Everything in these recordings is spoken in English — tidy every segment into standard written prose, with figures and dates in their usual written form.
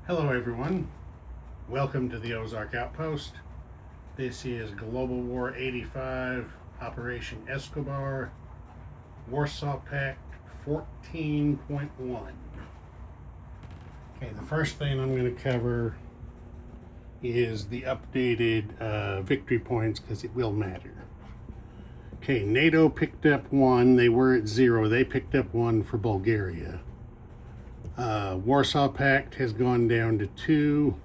Hello everyone, welcome to the Ozark Outpost. This is Global War 85, Operation Escobar, Warsaw Pact 14.1. Okay, the first thing I'm going to cover is the updated victory points because it will matter. Okay, NATO picked up 1, they were at 0, they picked up 1 for Bulgaria. Warsaw Pact has gone down to 2.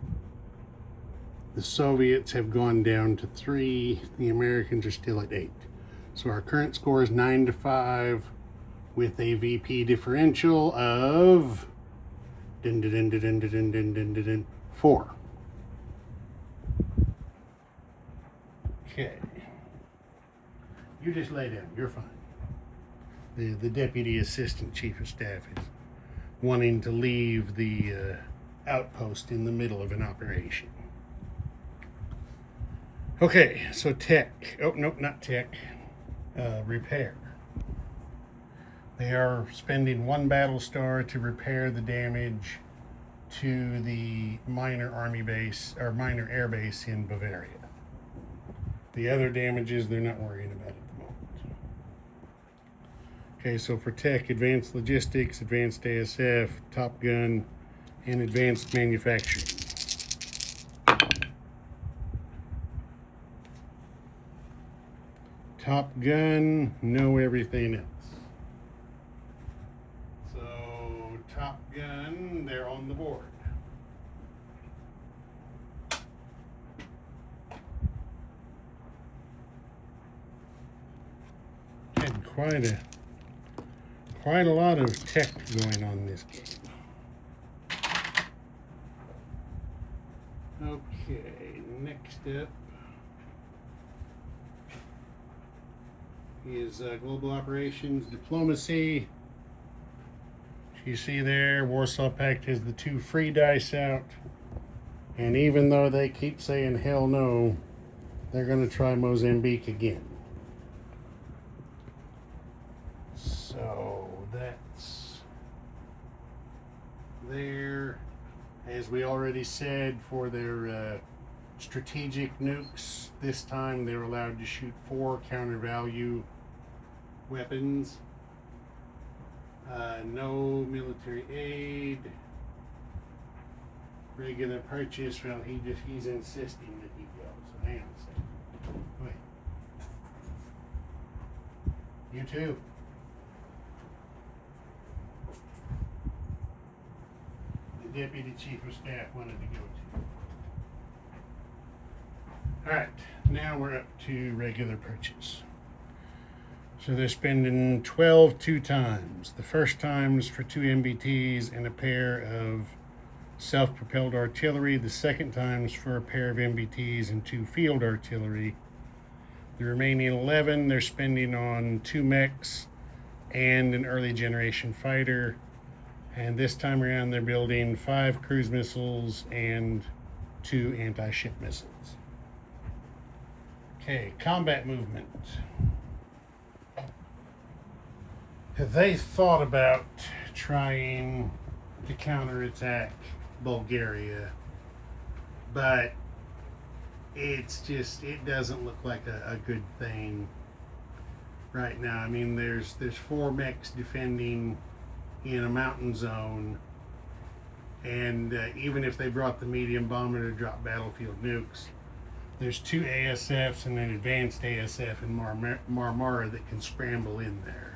The Soviets have gone down to 3. The Americans are still at 8. So our current score is 9-5 with a VP differential of 4. Okay. You just lay down. You're fine. The Deputy Assistant Chief of Staff is wanting to leave the outpost in the middle of an operation. Okay, so tech. Oh, nope, not tech. Repair. They are spending 1 battle star to repair the damage to the minor army base or minor air base in Bavaria. The other damages they're not worrying about at the moment. Okay, so for tech, advanced logistics, advanced ASF, Top Gun, and advanced manufacturing. Top Gun, no everything else. So Top Gun, they're on the board. Had quite a lot of tech going on in this game. Okay, next up is global operations diplomacy. You see there, Warsaw Pact has the 2 free dice out. And even though they keep saying hell no, they're going to try Mozambique again. So that's there. As we already said, for their strategic nukes, this time they're allowed to shoot 4 counter value weapons. No military aid. Regular purchase. Well, he's insisting that he go. So hang on a second. Wait. You too. The Deputy Chief of Staff wanted to go to. All right, now we're up to regular purchase. So they're spending 12 2 times. The first time's for 2 MBTs and a pair of self-propelled artillery. The second time's for a pair of MBTs and 2 field artillery. The remaining 11 they're spending on 2 mechs and an early generation fighter. And this time around they're building 5 cruise missiles and 2 anti-ship missiles. Okay, combat movement. They thought about trying to counterattack Bulgaria, but it doesn't look like a good thing right now. I mean, there's 4 mechs defending in a mountain zone, and even if they brought the medium bomber to drop battlefield nukes, there's 2 ASFs and an advanced ASF in Marmara that can scramble in there.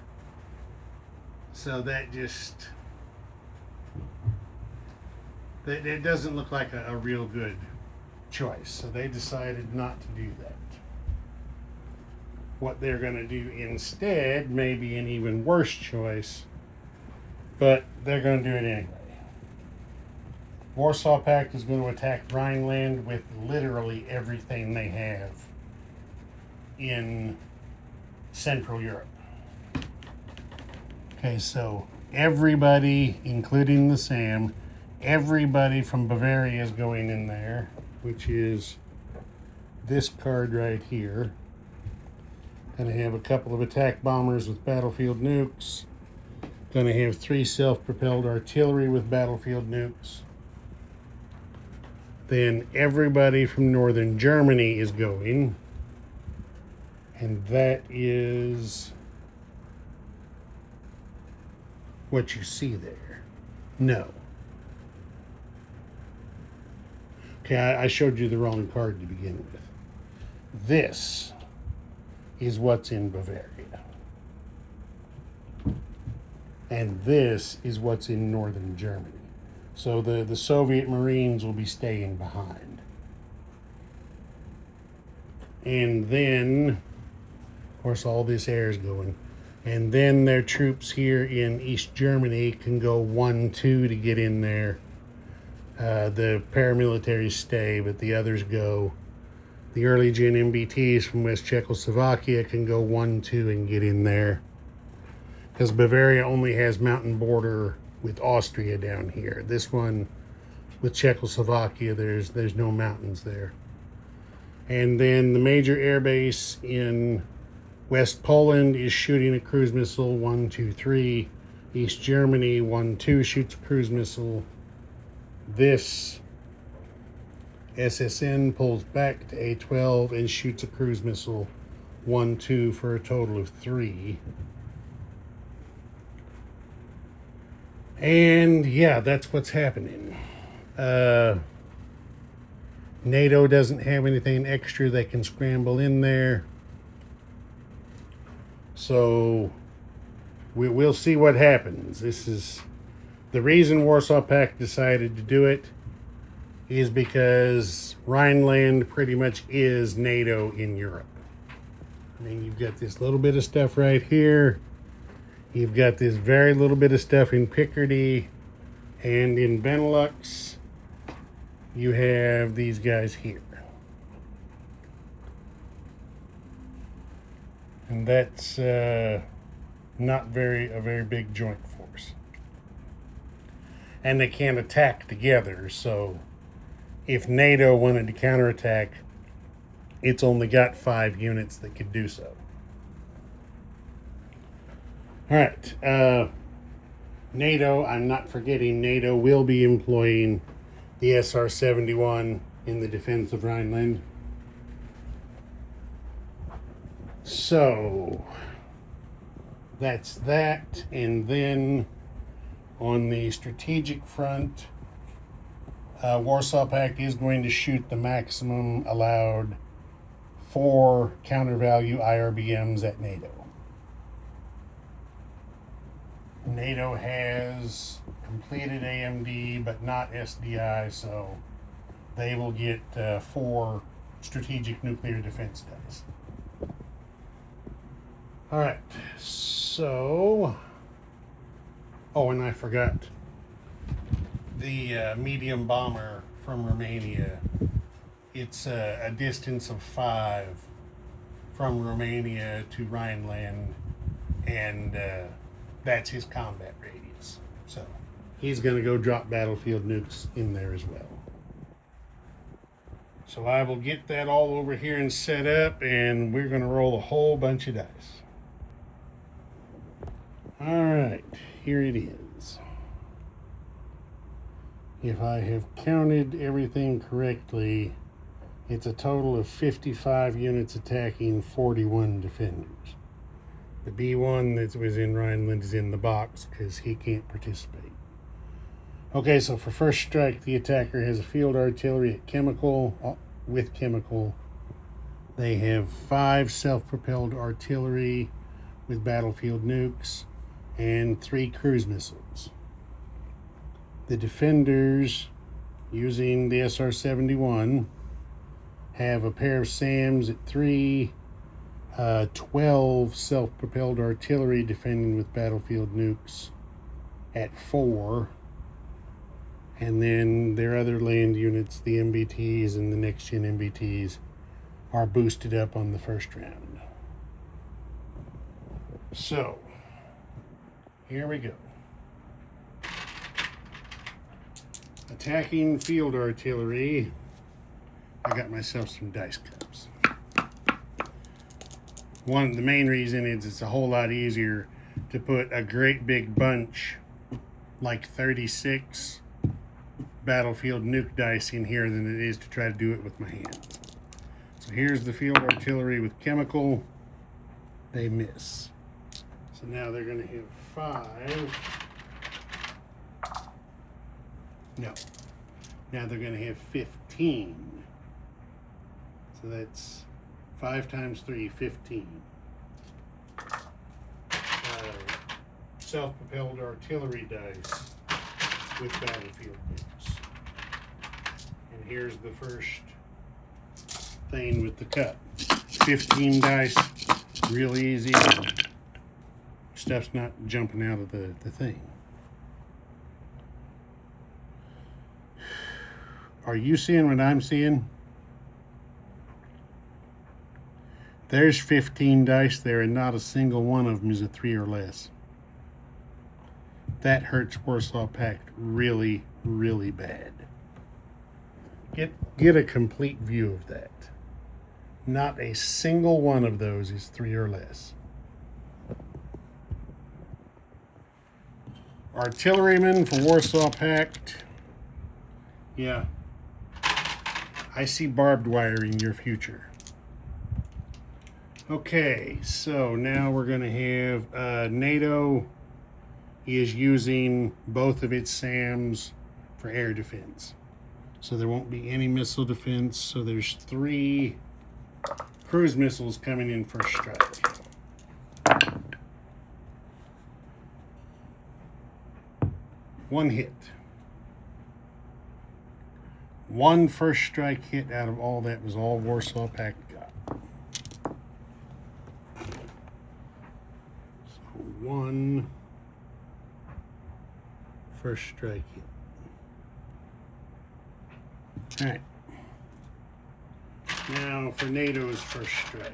So that it doesn't look like a real good choice. So they decided not to do that. What they're going to do instead may be an even worse choice, but they're going to do it anyway. Warsaw Pact is going to attack Rhineland with literally everything they have in Central Europe. Okay, so everybody, including the SAM, everybody from Bavaria is going in there, which is this card right here. Gonna have a couple of attack bombers with battlefield nukes. Gonna have 3 self-propelled artillery with battlefield nukes. Then everybody from northern Germany is going. And that is what you see there. No. Okay, I showed you the wrong card to begin with. This is what's in Bavaria. And this is what's in northern Germany. So the Soviet Marines will be staying behind. And then, of course, all this air is going. And then their troops here in East Germany can go 1-2 to get in there. The paramilitaries stay, but the others go. The early gen MBTs from West Czechoslovakia can go 1-2 and get in there. Because Bavaria only has mountain border with Austria down here. This one with Czechoslovakia, there's no mountains there. And then the major air base in West Poland is shooting a cruise missile, 1-2-3. East Germany, 1-2 shoots a cruise missile. This SSN pulls back to A12 and shoots a cruise missile, 1-2 for a total of 3. And yeah, that's what's happening. NATO doesn't have anything extra that can scramble in there. So we'll see what happens. This is the reason Warsaw Pact decided to do it, is because Rhineland pretty much is NATO in Europe. I mean, you've got this little bit of stuff right here. You've got this very little bit of stuff in Picardy, and in Benelux, you have these guys here. And that's not a very big joint force. And they can't attack together, so if NATO wanted to counterattack, it's only got 5 units that could do so. All right, NATO, I'm not forgetting, NATO will be employing the SR-71 in the defense of Rhineland. So that's that. And then on the strategic front, Warsaw Pact is going to shoot the maximum allowed 4 counter-value IRBMs at NATO. NATO has completed AMD, but not SDI, so they will get 4 strategic nuclear defense dice. All right, so, oh, and I forgot the medium bomber from Romania. It's a distance of 5 from Romania to Rhineland, and that's his combat radius. So he's going to go drop battlefield nukes in there as well. So I will get that all over here and set up, and we're going to roll a whole bunch of dice. All right, here it is. If I have counted everything correctly, it's a total of 55 units attacking, 41 defenders. The B1 that was in Rhineland is in the box because he can't participate. Okay, so for first strike, the attacker has a field artillery at chemical, with chemical. They have 5 self-propelled artillery with battlefield nukes and 3 cruise missiles. The defenders, using the SR-71, have a pair of SAMs at 3, 12 self-propelled artillery defending with battlefield nukes at 4, and then their other land units, the MBTs and the next-gen MBTs, are boosted up on the first round. So, here we go. Attacking field artillery. I got myself some dice cups. The main reason is it's a whole lot easier to put a great big bunch, like 36, battlefield nuke dice in here than it is to try to do it with my hands. So here's the field artillery with chemical. They miss. So now they're going to have 5. No. Now they're going to have 15. So that's 5 times 3, 15. Self-propelled artillery dice with battlefield nukes. And here's the first thing with the cup. 15 dice, real easy. Stuff's not jumping out of the thing. Are you seeing what I'm seeing? There's 15 dice there, and not a single one of them is a 3 or less. That hurts Warsaw Pact really, really bad. Get a complete view of that. Not a single one of those is 3 or less. Artillerymen for Warsaw Pact. Yeah. I see barbed wire in your future. Okay, so now we're going to have NATO is using both of its SAMs for air defense. So there won't be any missile defense. So there's 3 cruise missiles coming in first strike. One hit. One first strike hit out of all that was all Warsaw Pact got. So 1 first strike hit. All right. Now for NATO's first strike.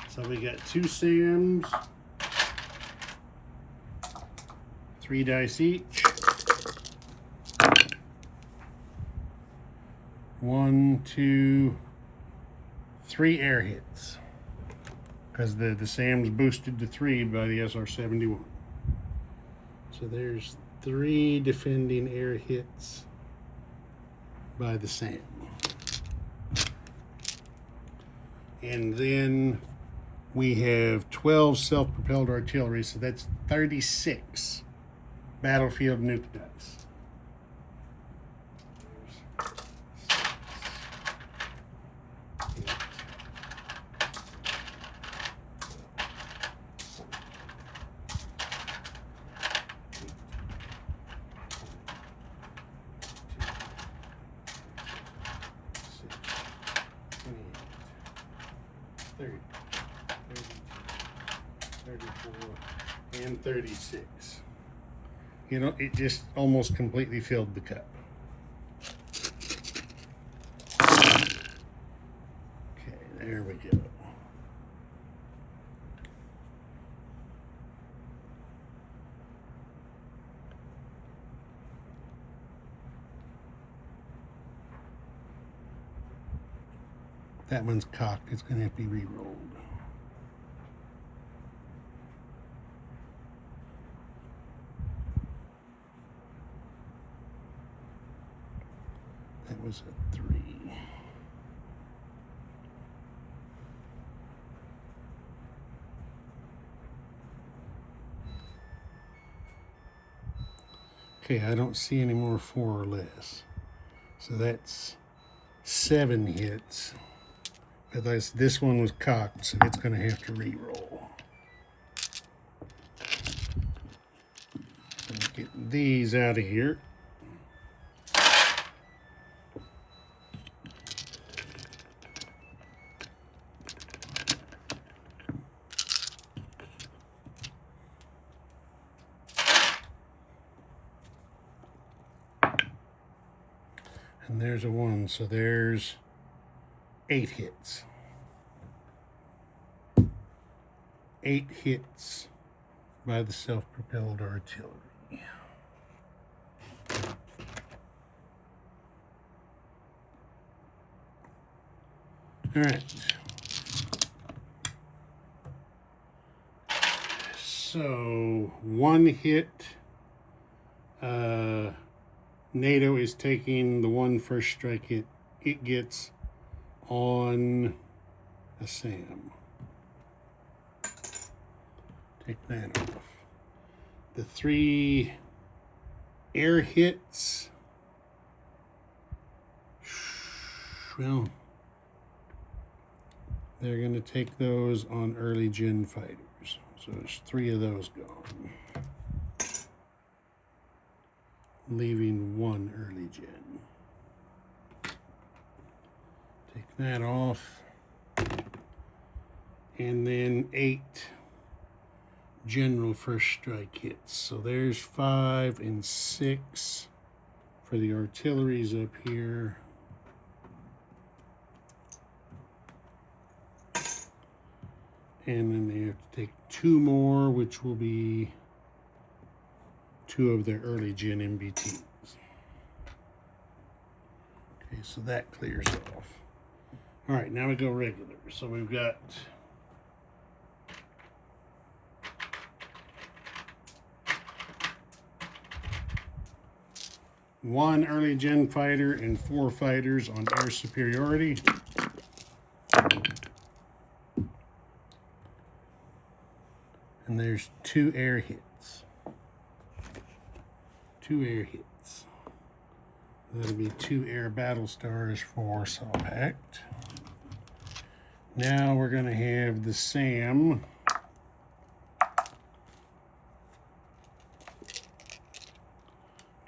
So we got 2 SAMs, 3 dice each. 1, 2, 3 air hits. Because the SAM's boosted to 3 by the SR-71. So there's 3 defending air hits by the SAM. And then we have 12 self-propelled artillery, so that's 36 battlefield nuke dice. And 36. You know, it just almost completely filled the cup. Okay, there we go. That one's cocked. It's going to have to be re-rolled. That was a 3. Okay, I don't see any more 4 or less. So that's 7 hits. But this one was cocked, so it's going to have to re-roll. Let's get these out of here. And there's a 1, so there's 8 hits. 8 hits by the self-propelled artillery. All right. So 1 hit NATO is taking the one first strike hit it gets on a SAM. Take that off. The 3 air hits, well, they're going to take those on early gen fighters. So there's 3 of those gone, leaving 1 early gen. Take that off. And then 8 general first strike hits. So there's 5 and 6 for the artilleries up here. And then they have to take 2 more, which will be 2 of their early gen MBTs. Okay, so that clears off. All right, now we go regular. So we've got one early gen fighter and 4 fighters on air superiority. And there's 2 air hits. 2 air hits. That'll be 2 air battle stars for Pact. Now we're going to have the SAM.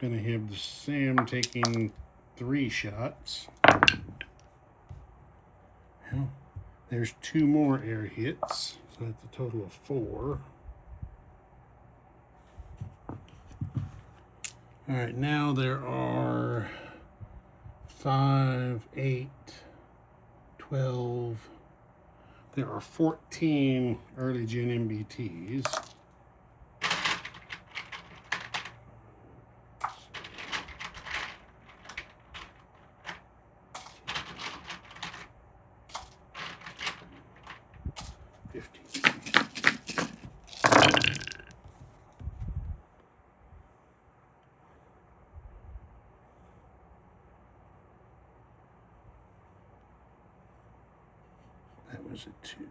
Going to have the SAM taking 3 shots. Well, there's 2 more air hits, so that's a total of 4. All right, now there are 5, 8, 12. There are 14 early gen MBTs. That was a 2.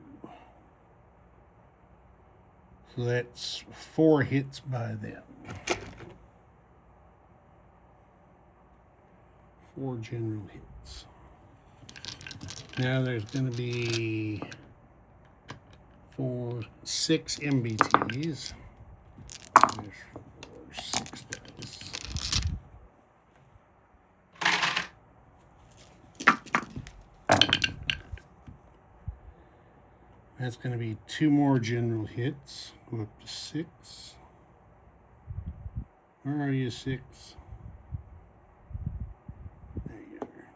So that's 4 hits by them. 4 general hits. Now there's going to be 6 MBTs. There's 6 dice. That's going to be 2 more general hits. Go up to 6. Where are you, 6? There you are.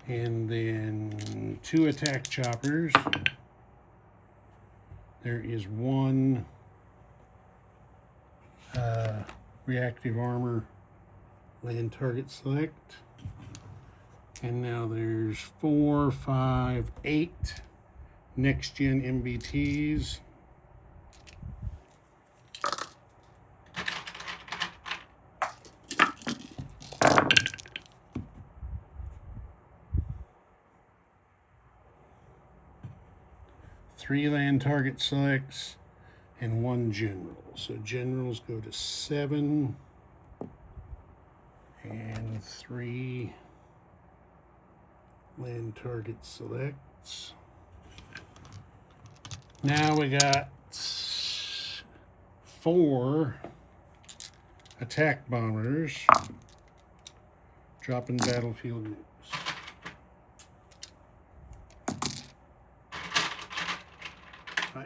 And then 2 attack choppers. There is 1 reactive armor land target select. And now there's 4, 5, 8 next gen MBTs. Three land target selects and 1 general. So generals go to 7 and 3 land target selects. Now we got 4 attack bombers dropping battlefield nukes.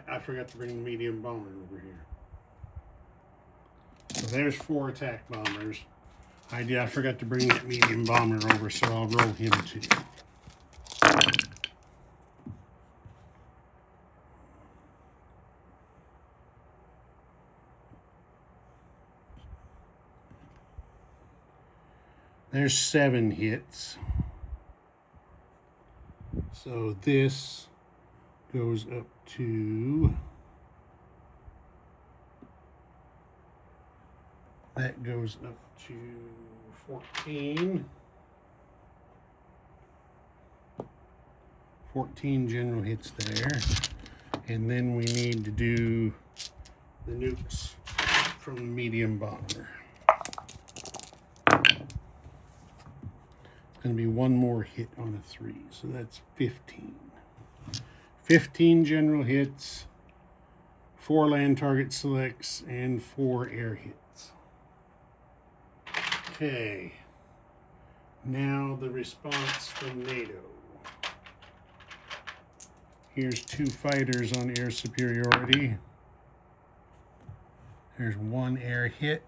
I forgot to bring the medium bomber over here. So there's 4 attack bombers. I forgot to bring that medium bomber over, so I'll roll him too. There's 7 hits. So this goes up to That goes up to 14. 14 general hits there. And then we need to do the nukes from the medium bomber. It's going to be one more hit on a 3, so that's 15. 15 general hits, 4 land target selects, and 4 air hits. Okay, now the response from NATO. Here's 2 fighters on air superiority. There's 1 air hit.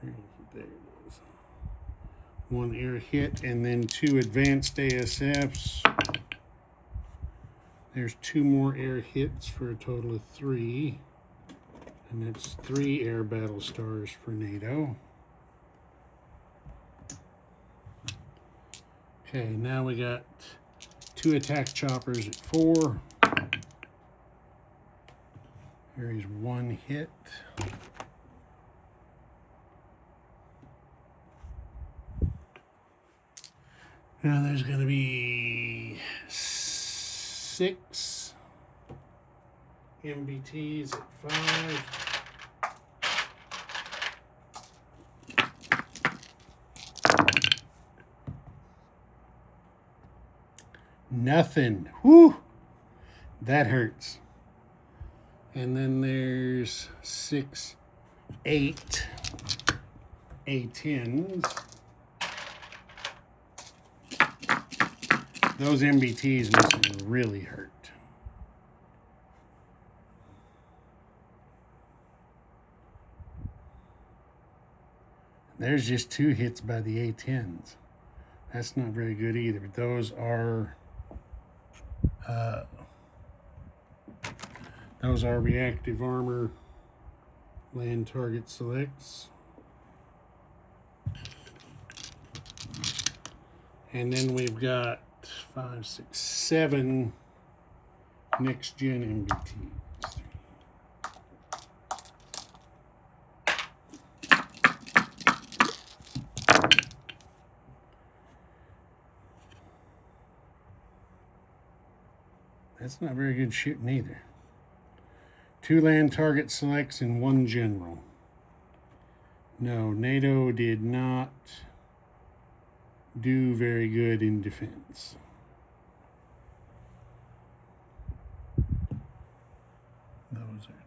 There it is. 1 air hit, and then 2 advanced ASFs. There's 2 more air hits for a total of 3. And that's 3 air battle stars for NATO. Okay, now we got 2 attack choppers at 4. There is 1 hit. Now there's going to be 6 MBTs at 5. Nothing. Whew. That hurts. And then there's 6, 8 A10s. Those MBTs must really hurt. There's just 2 hits by the A10s. That's not very good either. Those are reactive armor land target selects. And then we've got 5, 6, 7 next gen MBTs. That's not very good shooting either. 2 land target selects and 1 general. No, NATO did not do very good in defense. Those are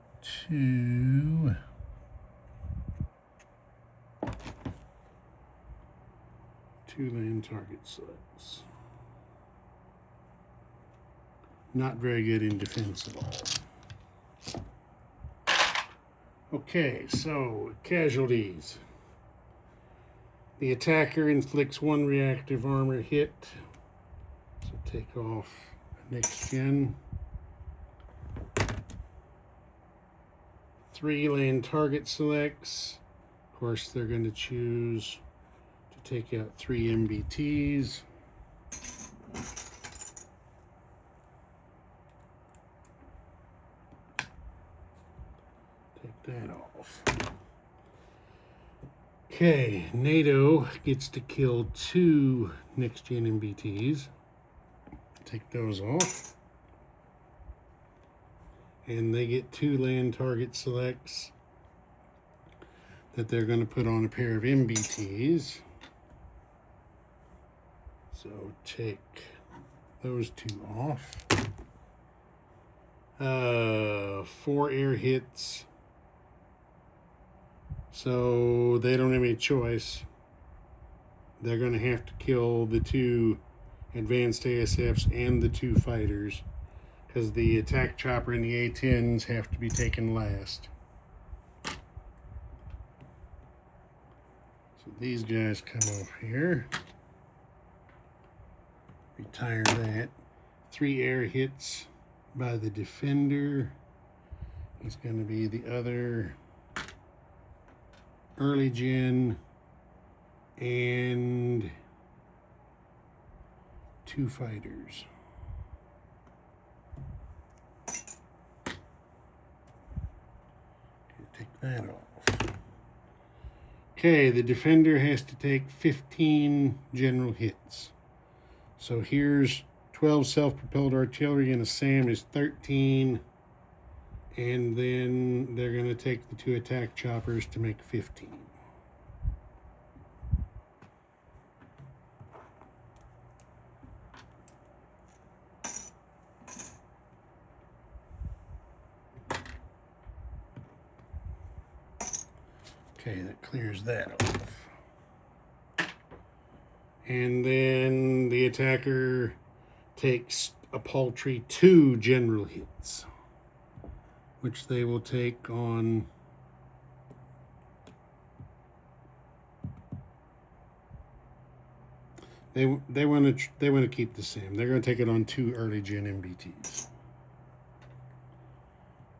2. Two land target selects. Not very good in defense at all. Okay, so casualties. The attacker inflicts 1 reactive armor hit. So take off next gen. 3 land target selects. Of course, they're going to choose to take out 3 MBTs. That off. Okay, NATO gets to kill 2 next gen MBTs. Take those off. And they get 2 land target selects that they're going to put on a pair of MBTs. So take those 2 off. 4 air hits. So they don't have any choice. They're going to have to kill the 2 advanced ASFs and the 2 fighters, because the attack chopper and the A10s have to be taken last. So these guys come off here. Retire that. 3 air hits by the defender. He's going to be the other early gen and 2 fighters. that off. Okay, the defender has to take 15 general hits. So here's 12 self-propelled artillery, and a SAM is 13. And then they're going to take the 2 attack choppers to make 15. Okay, that clears that off. And then the attacker takes a paltry 2 general hits, which they will take on they want to keep the same. They're going to take it on 2 early gen MBTs.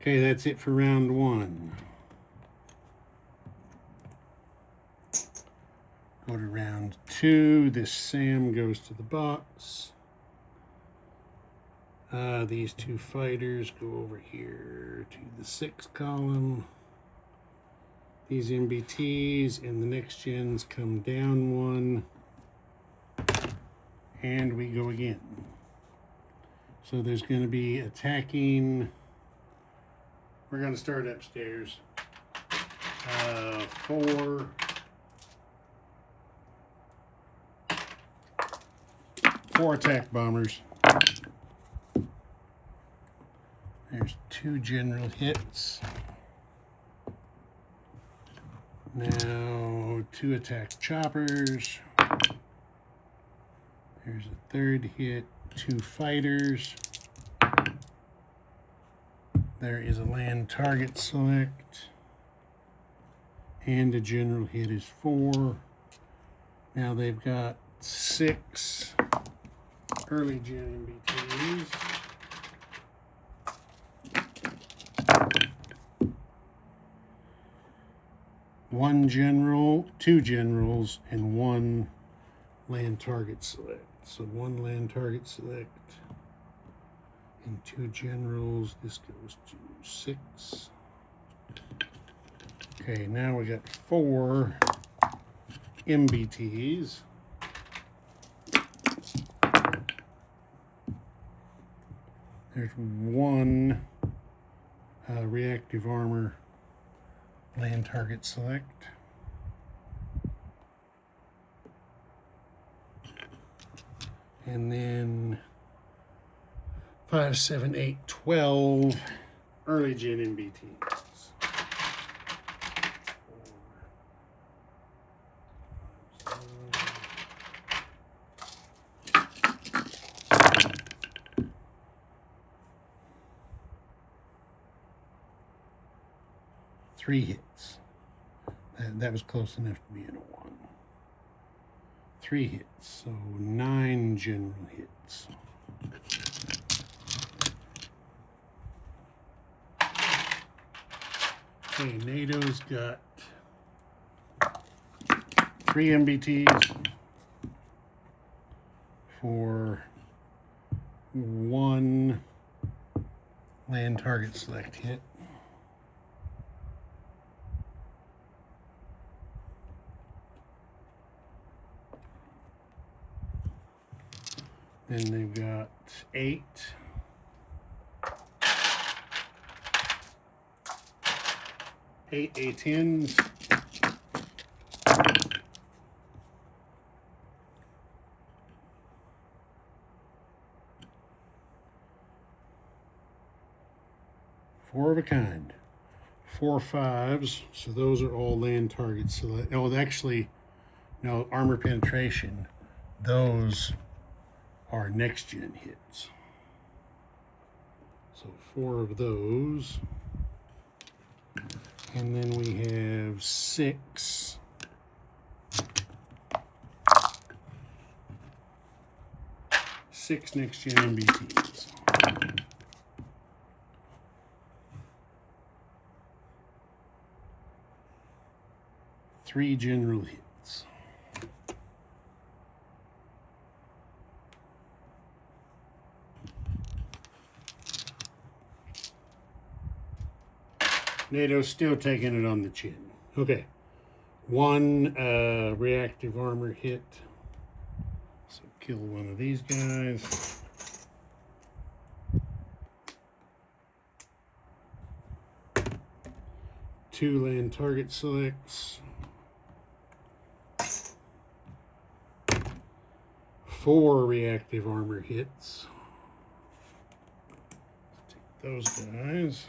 Okay, that's it for round 1. Go to round 2. This SAM goes to the box. These 2 fighters go over here to the 6 column. These MBTs and the next gens come down 1. And we go again. So there's going to be attacking. We're going to start upstairs. 4 attack bombers. There's 2 general hits. Now 2 attack choppers. There's a 3rd hit, 2 fighters. There is a land target select. And a general hit is 4. Now they've got 6 early gen MBTs. One general, 2 generals, and 1 land target select. So 1 land target select and 2 generals. This goes to 6. Okay, now we got 4 MBTs. There's 1 reactive armor land target select. And then 5, 7, 8, 12 early gen MBTs. 3 hits. That was close enough to being a 1. 3 hits, so 9 general hits. Okay, NATO's got 3 MBTs for 1 land target select hit. Then they've got 8 A10s. Four of a kind. 4 5s, so those are all land targets. So that, oh, actually, no, armor penetration. Those are next gen hits. So 4 of those. And then we have 6 next gen MBTs. Three general hits. NATO's still taking it on the chin. Okay. One reactive armor hit. So kill one of these guys. Two land target selects. 4 reactive armor hits. Take those guys.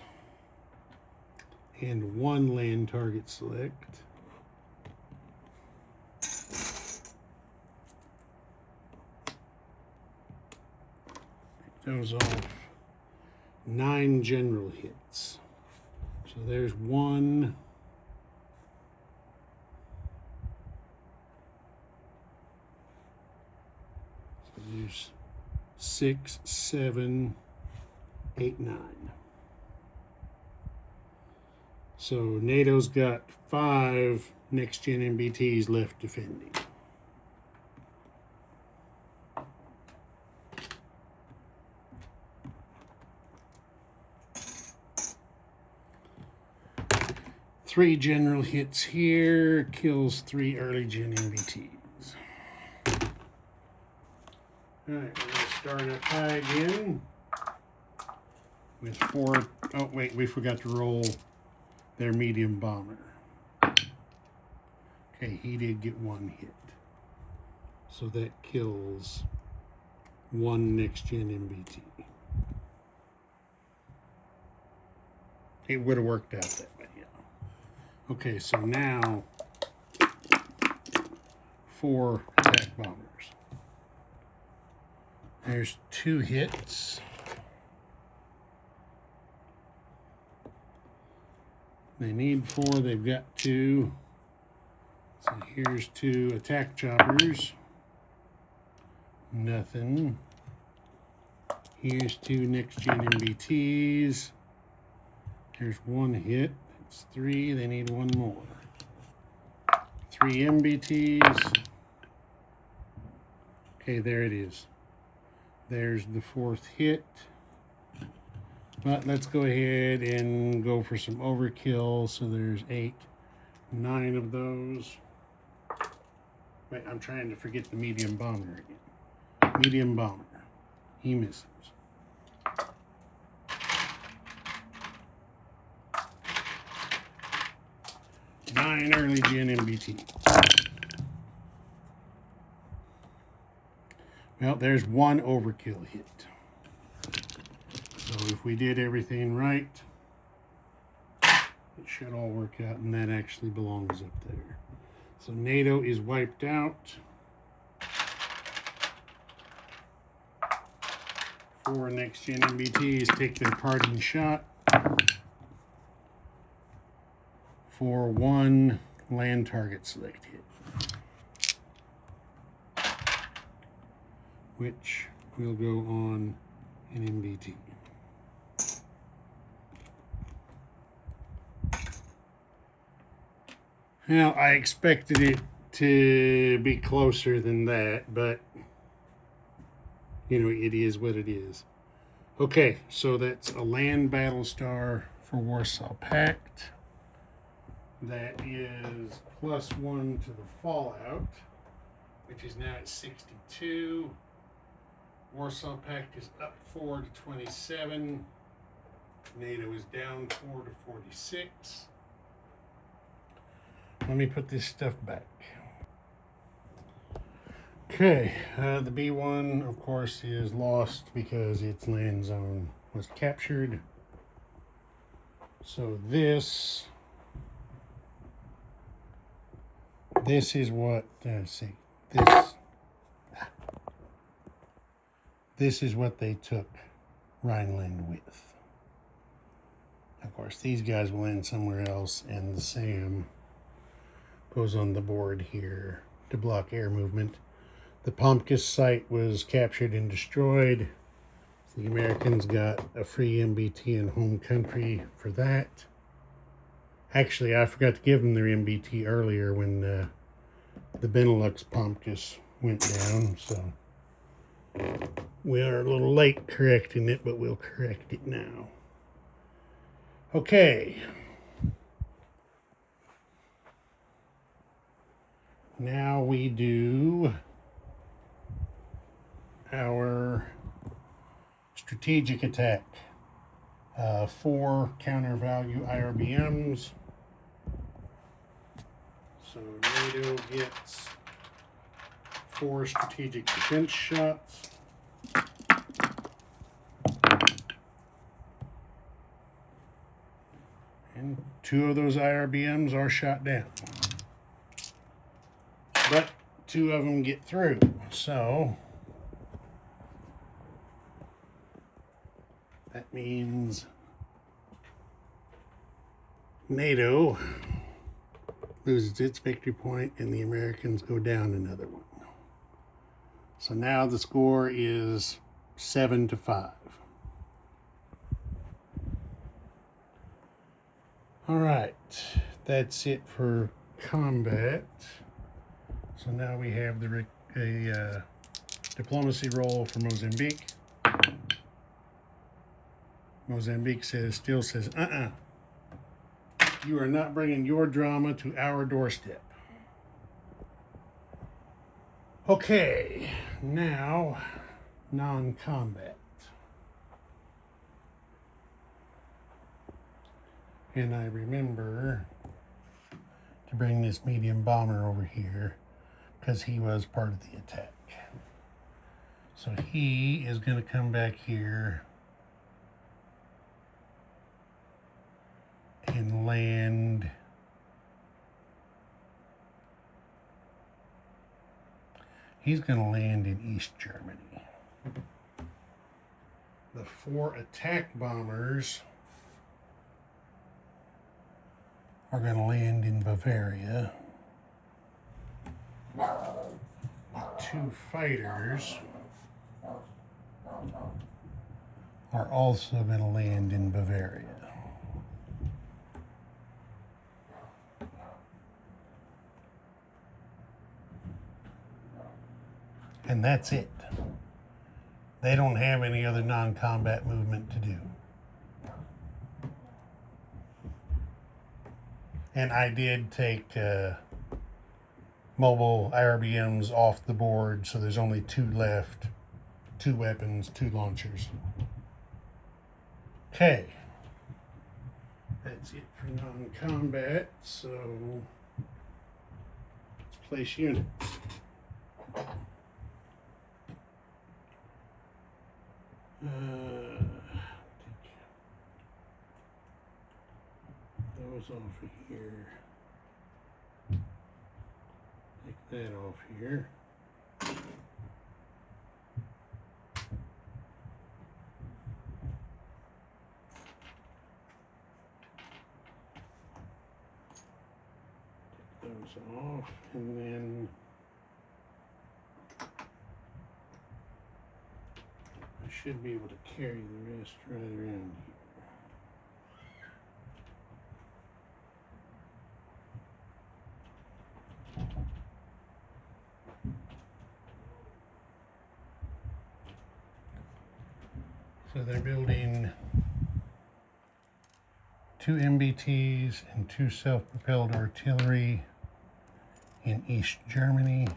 And 1 land target select. Pick those off. 9 general hits. So there's 1. So there's 6, 7, 8, 9. So NATO's got 5 next-gen MBTs left defending. Three general hits here, kills 3 early gen MBTs. Alright, we're going to start up high again with 4. Oh, wait, we forgot to roll their medium bomber. Okay, he did get 1 hit. So that kills 1 next gen MBT. It would have worked out that way, yeah. Okay, so now 4 attack bombers. There's 2 hits. They need 4, they've got 2. So here's 2 attack choppers. Nothing. Here's 2 next gen MBTs. There's 1 hit. It's 3. They need 1 more. 3 MBTs. Okay, there it is. There's the 4th hit. But let's go ahead and go for some overkill. So there's 8, 9 of those. Wait, I'm trying to forget the medium bomber again. Medium bomber. He misses. 9 early gen MBT. Well, there's 1 overkill hit. So if we did everything right, it should all work out, and that actually belongs up there. So NATO is wiped out. 4 next gen MBTs take their parting shot for 1 land target select hit, which will go on an MBT. Now, I expected it to be closer than that, but you know, it is what it is. Okay, so that's a land battle star for Warsaw Pact. That is +1 to the fallout, which is now at 62. Warsaw Pact is up 4 to 27. NATO is down 4 to 46. Let me put this stuff back. Okay, the B1, of course, is lost because its land zone was captured. So this is what, let's see, this is what they took Rhineland with. Of course, these guys will end somewhere else, and the SAM goes on the board here to block air movement. The Pomkis site was captured and destroyed. The Americans got a free MBT in home country for that. Actually, I forgot to give them their MBT earlier when the Benelux Pomkis went down, so we are a little late correcting it, but we'll correct it now. Okay, now we do our strategic attack. 4 counter value IRBMs. So NATO gets 4 strategic defense shots. And 2 of those IRBMs are shot down. But 2 of them get through. So that means NATO loses its victory point and the Americans go down another one. So now the score is 7-5. All right, that's it for combat. So now we have the diplomacy roll for Mozambique. Mozambique still says, you are not bringing your drama to our doorstep. Okay, now non-combat. And I remember to bring this medium bomber over here because he was part of the attack. So he is going to come back here and land. He's going to land in East Germany. The 4 attack bombers are going to land in Bavaria. The 2 fighters are also going to land in Bavaria. And that's it. They don't have any other non-combat movement to do. And I did take mobile IRBMs off the board, so there's only 2 left. 2 weapons, 2 launchers. Okay. That's it for non-combat, so let's place units. Take those off of here. Take that off here. Take those off, and then I should be able to carry the rest right around here. So they're building 2 MBTs and 2 self-propelled artillery in East Germany.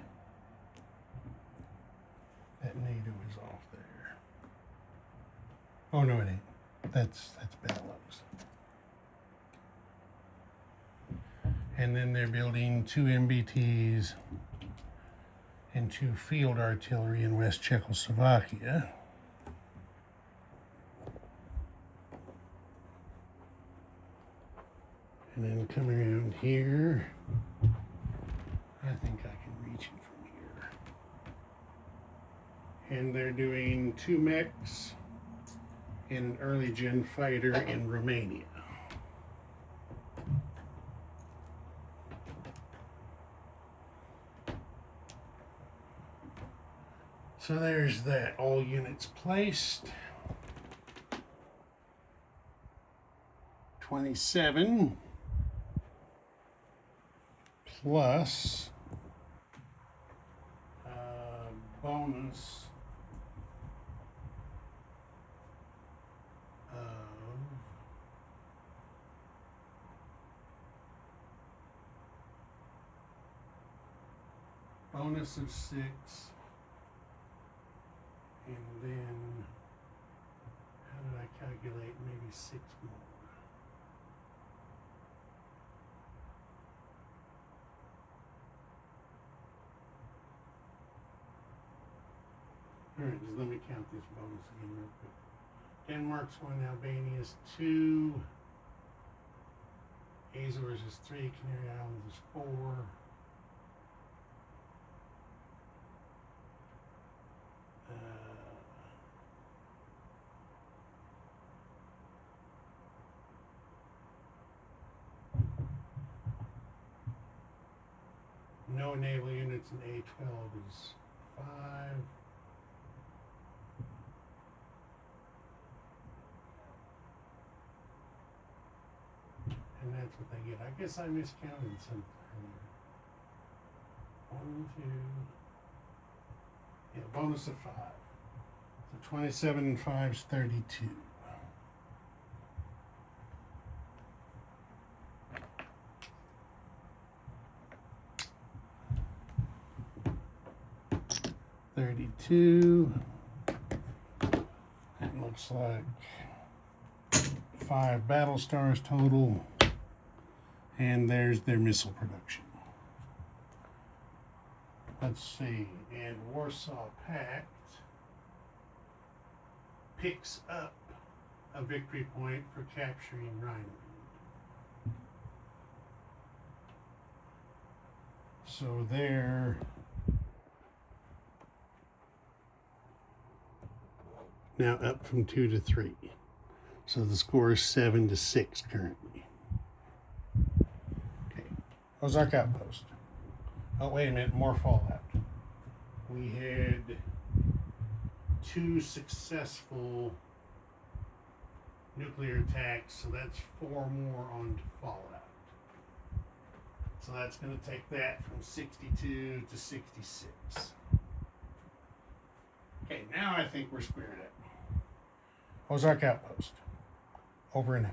That NATO is off there. Oh no, it ain't. That's Benelux. And then they're building 2 MBTs and 2 field artillery in West Czechoslovakia. And then come around here. I think I can reach it from here. And they're doing 2 mechs and an early gen fighter in Romania. So there's that. All units placed. 27 plus bonus of bonus of 6, and then how did I calculate maybe 6 more? All right, just let me count this bonus again real quick. Denmark's 1, Albania's 2, Azores is 3, Canary Islands is 4. No naval units in A12 is 5. And that's what they get. I guess I miscounted something earlier. 1, 2. Yeah, bonus of 5. So 27 and 5 is 32. That looks like 5 battle stars total, and there's their missile production. Let's see, and Warsaw Pact picks up a victory point for capturing Rhineland. So they're now up from 2 to 3. So the score is 7 to 6 currently. Okay, Ozark Outpost. Oh, wait a minute, more fallout. We had 2 successful nuclear attacks, so that's 4 more on fallout. So that's going to take that from 62 to 66. Okay, now I think we're squared up. Ozark Outpost. Over and out.